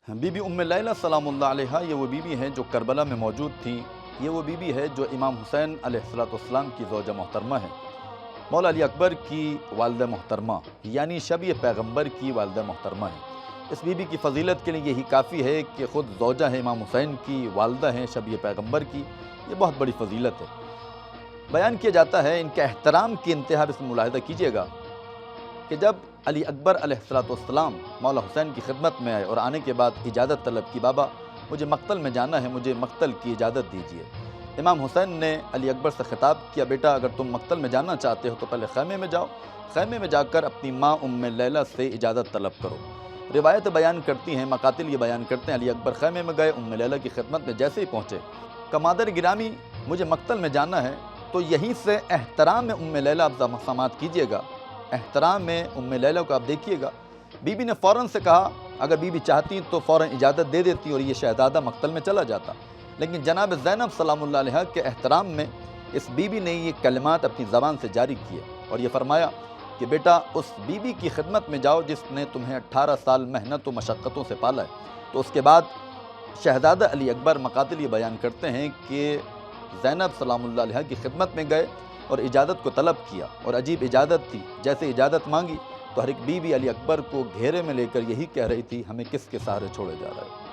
Be be ام لیلہ سلام اللہ علیہا یہ وہ بیوی ہیں جو کربلا میں موجود تھیں۔ یہ وہ بیوی ہے جو امام حسین علیہ السلام کی زوجہ محترمہ ہے، مولا علی اکبر کی والدہ محترمہ، یعنی شبیہ پیغمبر کی والدہ محترمہ ہے۔ اس بیوی کی فضیلت کے لیے یہی کافی ہے کہ خود زوجہ ہیں امام حسین کی، والدہ ہیں شبیہ پیغمبر کی، یہ بہت بڑی فضیلت ہے۔ بیان کیا جاتا ہے ان کے احترام کی انتہا اس میں ملاحظہ کیجئے گا کہ جب علی اکبر علیہ السلام مولا حسین کی خدمت میں آئے اور آنے کے بعد اجازت طلب کی، بابا مجھے مقتل میں جانا ہے، مجھے مقتل کی اجازت دیجیے۔ امام حسین نے علی اکبر سے خطاب کیا، بیٹا اگر تم مقتل میں جانا چاہتے ہو تو پہلے خیمے میں جاؤ، خیمے میں جا کر اپنی ماں ام لیلہ سے اجازت طلب کرو۔ روایت بیان کرتی ہیں، مقاتل یہ بیان کرتے ہیں، علی اکبر خیمے میں گئے، ام لیلہ کی خدمت میں جیسے ہی پہنچے، کمادر گرامی مجھے مقتل میں جانا ہے، تو یہیں سے احترام میں ام لیلہ آپ سماعت کیجئے گا، احترام میں ام لیلہ کو آپ دیکھیے گا۔ بی بی نے فوراً سے کہا، اگر بی بی چاہتی تو فوراً اجازت دے دیتی اور یہ شہزادہ مقتل میں چلا جاتا، لیکن جناب زینب سلام اللہ علیہا کے احترام میں اس بی بی نے یہ کلمات اپنی زبان سے جاری کیے اور یہ فرمایا کہ بیٹا اس بی بی کی خدمت میں جاؤ جس نے تمہیں 18 سال محنت و مشقتوں سے پالا ہے۔ تو اس کے بعد شہزادہ علی اکبر، مقاتل یہ بیان کرتے ہیں کہ زینب سلام اللہ علیہا کی خدمت میں گئے اور اجازت کو طلب کیا، اور عجیب اجازت تھی، جیسے اجازت مانگی تو ہر ایک بی بی علی اکبر کو گھیرے میں لے کر یہی کہہ رہی تھی، ہمیں کس کے سہارے چھوڑے جا رہا ہے۔